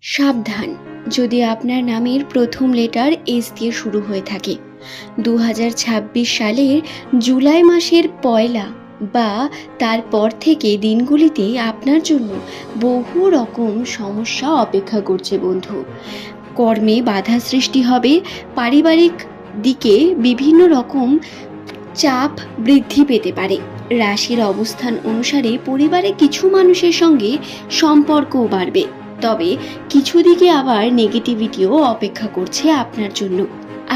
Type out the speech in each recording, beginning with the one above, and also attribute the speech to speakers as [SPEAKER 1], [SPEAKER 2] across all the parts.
[SPEAKER 1] সাবধান, যদি আপনার নামের প্রথম লেটার এস দিয়ে শুরু হয়ে থাকে 2026 সালের জুলাই মাসের পয়লা বা তারপর থেকে দিনগুলিতে আপনার জন্য বহু রকম সমস্যা অপেক্ষা করছে বন্ধু। কর্মে বাধা সৃষ্টি হবে, পারিবারিক দিকে বিভিন্ন রকম চাপ বৃদ্ধি পেতে পারে। রাশির অবস্থান অনুসারে পরিবারে কিছু মানুষের সঙ্গে সম্পর্কও বাড়বে, তবে কিছু দিকে আবার নেগেটিভিটিও অপেক্ষা করছে আপনার জন্য।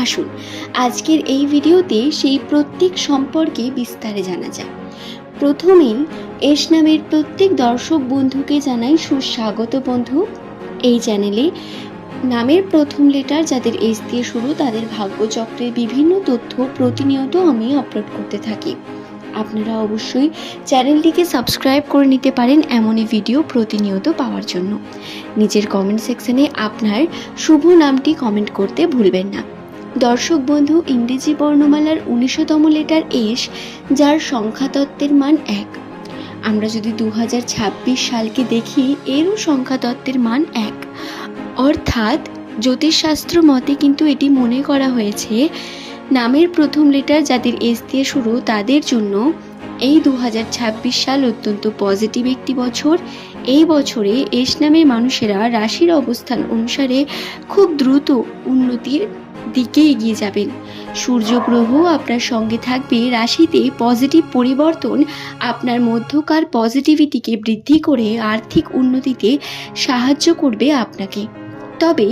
[SPEAKER 1] আসুন আজকের এই ভিডিওতে সেই প্রত্যেক সম্পর্কে বিস্তারে জানা যায়। প্রথমেই এস নামের প্রত্যেক দর্শক বন্ধুকে জানাই সুস্বাগত বন্ধু। এই চ্যানেলে নামের প্রথম লেটার যাদের এস দিয়ে শুরু তাদের ভাগ্যচক্রের বিভিন্ন তথ্য প্রতিনিয়ত আমি আপলোড করতে থাকি। আপনারা অবশ্যই চ্যানেলটিকে সাবস্ক্রাইব করে নিতে পারেন এমনই ভিডিও প্রতিনিয়ত পাওয়ার জন্য। নিজের কমেন্ট সেকশনে আপনার শুভ নামটি কমেন্ট করতে ভুলবেন না। দর্শক বন্ধু, ইংরেজি বর্ণমালার 19তম লেটার এস, যার সংখ্যাতত্ত্বের মান 1। আমরা যদি 2026 সালকে দেখি, এরও সংখ্যাতত্ত্বের মান 1। অর্থাৎ জ্যোতিষশাস্ত্র মতে কিন্তু এটি মনে করা হয়েছে নামের প্রথম লেটার যাদের এস দিয়ে শুরু তাদের জন্য এই 2026 সাল অত্যন্ত পজিটিভ একটি বছর। এই বছরে এস নামের মানুষেরা রাশির অবস্থান অনুসারে খুব দ্রুত উন্নতির দিকে এগিয়ে যাবেন। সূর্য গ্রহ আপনার সঙ্গে থাকবে রাশিতে। পজিটিভ পরিবর্তন আপনার মধ্যকার পজিটিভিটিকে বৃদ্ধি করে আর্থিক উন্নতিতে সাহায্য করবে আপনাকে। তবে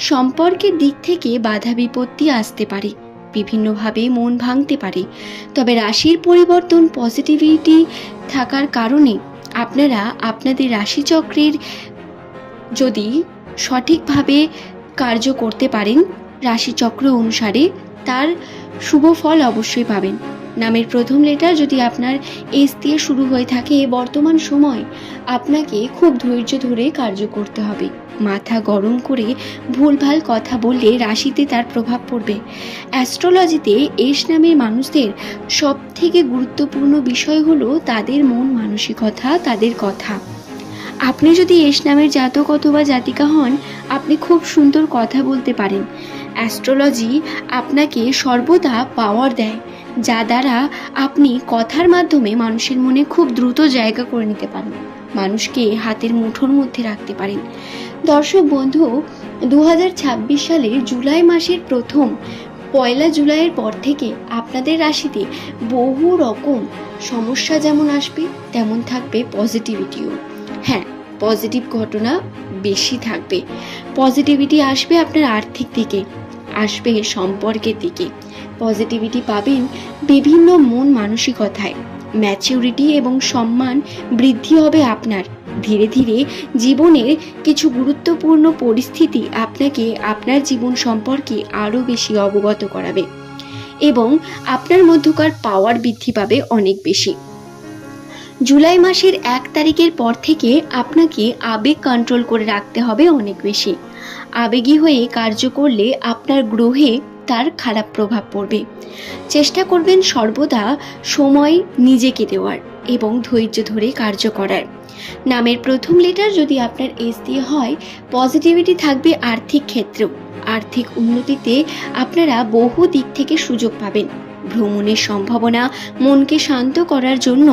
[SPEAKER 1] সম্পর্কের দিক থেকে বাধা বিপত্তি আসতে পারে, বিভিন্নভাবে মন ভাঙতে পারে। তবে রাশির পরিবর্তন পজিটিভিটি থাকার কারণে আপনারা আপনাদের রাশিচক্রের যদি সঠিকভাবে কার্য করতে পারেন রাশিচক্র অনুসারে, তার শুভ ফল অবশ্যই পাবেন। নামের প্রথম লেটার যদি আপনার এস দিয়ে শুরু হয়ে থাকে, বর্তমান সময় আপনাকে খুব ধৈর্য ধরে কার্য করতে হবে। মাথা গরম করে ভুলভাল কথা বললে রাশিতে তার প্রভাব পড়বে। অ্যাস্ট্রোলজিতে এস নামের মানুষদের সব থেকে গুরুত্বপূর্ণ বিষয় হলো তাদের মন মানসিকতা, তাদের কথা। আপনি যদি এস নামের জাতক অথবা জাতিকা হন, আপনি খুব সুন্দর কথা বলতে পারেন। অ্যাস্ট্রোলজি আপনাকে সর্বদা পাওয়ার দেয়, যা দ্বারা আপনি কথার মাধ্যমে মানুষের মনে খুব দ্রুত জায়গা করে নিতে পারেন, মানুষকে হাতের মুঠোর মধ্যে রাখতে পারেন। দর্শক বন্ধু, 2026 সালের জুলাই মাসের প্রথম পয়লা জুলাইয়ের পর থেকে আপনাদের রাশিতে বহু রকম সমস্যা যেমন আসবে, তেমন থাকবে পজিটিভিটিও। হ্যাঁ, পজিটিভ ঘটনা বেশি থাকবে। পজিটিভিটি আসবে আপনার আর্থিক দিকে, আসবে সম্পর্কের দিকে। পজিটিভিটি পাবেন বিভিন্ন মন মানসিকতায়। ম্যাচিউরিটি এবং সম্মান বৃদ্ধি হবে আপনার। ধীরে ধীরে জীবনের কিছু গুরুত্বপূর্ণ পরিস্থিতি আপনাকে আপনার জীবন সম্পর্কে আরও বেশি অবগত করাবে এবং আপনার মধ্যকার পাওয়ার বৃদ্ধি পাবে অনেক বেশি। জুলাই মাসের 1 তারিখের পর থেকে আপনাকে আবেগ কন্ট্রোল করে রাখতে হবে অনেক বেশি। আবেগী হয়ে কার্য করলে আপনার গ্রহে তার খারাপ প্রভাব পড়বে। চেষ্টা করবেন সর্বদা সময় নিজেকে দেওয়ার এবং ধৈর্য ধরে কার্য করার। নামের প্রথম লেটার যদি আপনার এস দিয়ে হয়, পজিটিভিটি থাকবে আর্থিক ক্ষেত্রেও। আর্থিক উন্নতিতে আপনারা বহু দিক থেকে সুযোগ পাবেন। ভ্রমণের সম্ভাবনা, মনকে শান্ত করার জন্য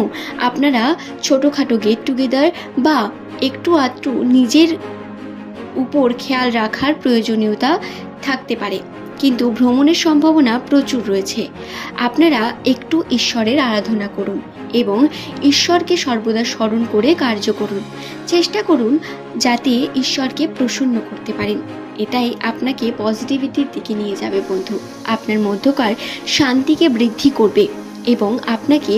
[SPEAKER 1] আপনারা ছোটোখাটো গেট টুগেদার বা একটু আধটু নিজের উপর খেয়াল রাখার প্রয়োজনীয়তা থাকতে পারে, কিন্তু ভ্রমণের সম্ভাবনা প্রচুর রয়েছে। আপনারা একটু ঈশ্বরের আরাধনা করুন এবং ঈশ্বরকে সর্বদা স্মরণ করে কার্য করুন। চেষ্টা করুন যাতে ঈশ্বরকে প্রসন্ন করতে পারেন। এটাই আপনাকে পজিটিভিটির দিকে নিয়ে যাবে বন্ধু। আপনার মধ্যকার শান্তিকে বৃদ্ধি করবে এবং আপনাকে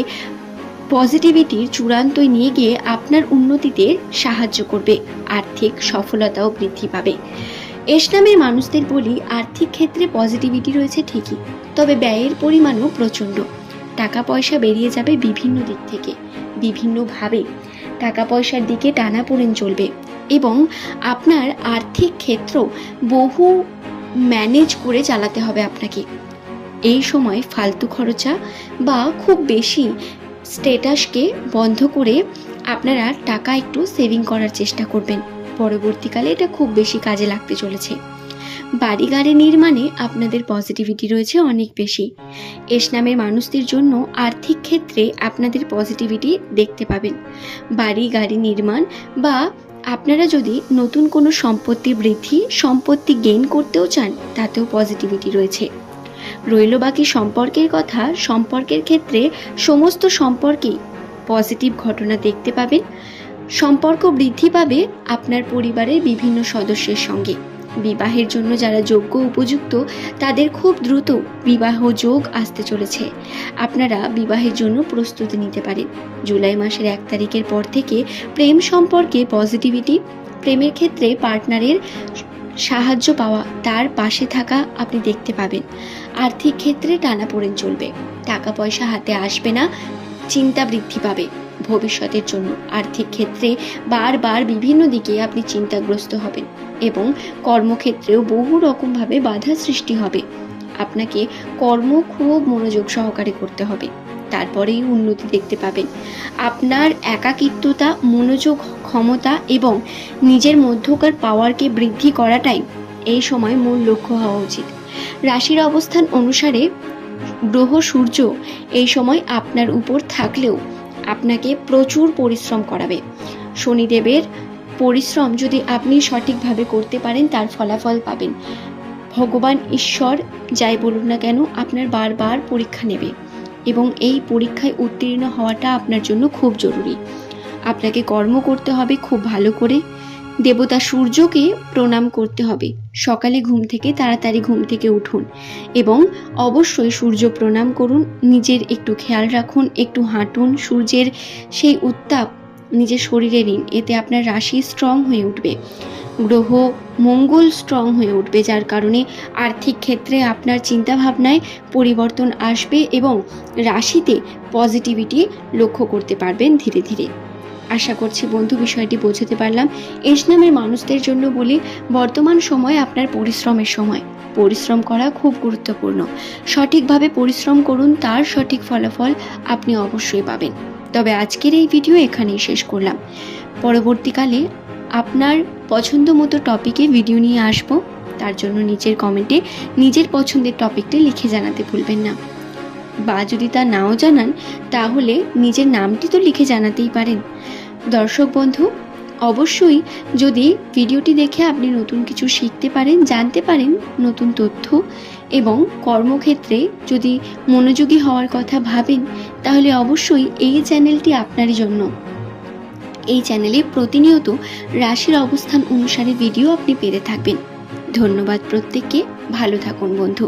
[SPEAKER 1] পজিটিভিটির চূড়ান্তই নিয়ে গিয়ে আপনার উন্নতিতে সাহায্য করবে। আর্থিক সফলতাও বৃদ্ধি পাবে। এস নামের মানুষদের বলি, আর্থিক ক্ষেত্রে পজিটিভিটি রয়েছে ঠিকই, তবে ব্যয়ের পরিমাণও প্রচণ্ড। টাকা পয়সা বেরিয়ে যাবে বিভিন্ন দিক থেকে, বিভিন্নভাবে টাকা পয়সার দিকে টানাপোড়েন চলবে এবং আপনার আর্থিক ক্ষেত্র বহু ম্যানেজ করে চালাতে হবে আপনাকে। এই সময় ফালতু খরচা বা খুব বেশি স্ট্যাটাসকে বন্ধ করে আপনারা টাকা একটু সেভিং করার চেষ্টা করবেন। পরবর্তীকালে এটা খুব বেশি কাজে লাগতে চলেছে। বাড়ি গাড়ি নির্মাণে আপনাদের পজিটিভিটি রয়েছে অনেক বেশি। এস নামের মানুষদের জন্য আর্থিক ক্ষেত্রে আপনাদের পজিটিভিটি দেখতে পাবেন। বাড়ি গাড়ি নির্মাণ বা আপনারা যদি নতুন কোনো সম্পত্তি বৃদ্ধি, সম্পত্তি গেইন করতেও চান, তাতেও পজিটিভিটি রয়েছে। রইল বাকি সম্পর্কের কথা। সম্পর্কের ক্ষেত্রে সমস্ত সম্পর্কেই পজিটিভ ঘটনা দেখতে পাবেন। সম্পর্ক বৃদ্ধি পাবে আপনার পরিবারের বিভিন্ন সদস্যের সঙ্গে। বিবাহের জন্য যারা যোগ্য উপযুক্ত তাদের খুব দ্রুত বিবাহ যোগ আসতে চলেছে। আপনারা বিবাহের জন্য প্রস্তুতি নিতে পারেন। জুলাই মাসের 1 তারিখের পর থেকে প্রেম সম্পর্কে পজিটিভিটি, প্রেমের ক্ষেত্রে পার্টনারের সাহায্য পাওয়া, তার পাশে থাকা আপনি দেখতে পাবেন। আর্থিক ক্ষেত্রে টানাপোড়েন চলবে, টাকা পয়সা হাতে আসবে না, চিন্তা বৃদ্ধি পাবে ভবিষ্যতের জন্য। আর্থিক ক্ষেত্রে বারবার বিভিন্ন দিকে আপনি চিন্তাগ্রস্ত হবেন এবং কর্মক্ষেত্রেও বহু রকমভাবে বাধা সৃষ্টি হবে। আপনাকে কর্ম খুব মনোযোগ সহকারে করতে হবে, তারপরেই উন্নতি দেখতে পাবেন। আপনার একাকিত্বতা, মনোযোগ, ক্ষমতা এবং নিজের মধ্যকার পাওয়ারকে বৃদ্ধি করাটাই এই সময় মূল লক্ষ্য হওয়া উচিত। রাশির অবস্থান অনুসারে গ্রহ সূর্য এই সময় আপনার উপর থাকলেও আপনাকে প্রচুর পরিশ্রম করাবে। শনিদেবের পরিশ্রম যদি আপনি সঠিকভাবে করতে পারেন, তার ফলাফল পাবেন। ভগবান ঈশ্বর যাই বলুন না কেন, আপনার বারবার পরীক্ষা নেবে এবং এই পরীক্ষায় উত্তীর্ণ হওয়াটা আপনার জন্য খুব জরুরি। আপনাকে কর্ম করতে হবে খুব ভালো করে। দেবতা সূর্যকে প্রণাম করতে হবে। সকালে তাড়াতাড়ি ঘুম থেকে উঠুন এবং অবশ্যই সূর্য প্রণাম করুন। নিজের একটু খেয়াল রাখুন, একটু হাঁটুন। সূর্যের সেই উত্তাপ নিজের শরীরে নিন, এতে আপনার রাশি স্ট্রং হয়ে উঠবে। গ্রহ মঙ্গল স্ট্রং হয়ে উঠবে, যার কারণে আর্থিক ক্ষেত্রে আপনার চিন্তাভাবনায় পরিবর্তন আসবে এবং রাশিতে পজিটিভিটি লক্ষ্য করতে পারবেন ধীরে ধীরে। আশা করছি বন্ধু বিষয়টি বোঝাতে পারলাম। এস নামের মানুষদের জন্য বলি, বর্তমান সময় আপনার পরিশ্রমের সময়। পরিশ্রম করা খুব গুরুত্বপূর্ণ। সঠিকভাবে পরিশ্রম করুন, তার সঠিক ফলাফল আপনি অবশ্যই পাবেন। তবে আজকের এই ভিডিও এখানেই শেষ করলাম। পরবর্তীকালে আপনার পছন্দ মতো টপিকে ভিডিও নিয়ে আসব। তার জন্য নিচের কমেন্টে নিজের পছন্দের টপিকটি লিখে জানাতে ভুলবেন না, বা যদি তা নাও জানান তাহলে নিজের নামটি তো লিখে জানাতেই পারেন। দর্শক বন্ধু, অবশ্যই যদি ভিডিওটি দেখে আপনি নতুন কিছু শিখতে পারেন, জানতে পারেন নতুন তথ্য এবং কর্মক্ষেত্রে যদি মনোযোগী হওয়ার কথা ভাবেন, তাহলে অবশ্যই এই চ্যানেলটি আপনারই জন্য। এই চ্যানেলে প্রতিনিয়ত রাশির অবস্থান অনুসারে ভিডিও আপনি পেতে থাকবেন। ধন্যবাদ প্রত্যেককে। ভালো থাকুন বন্ধু।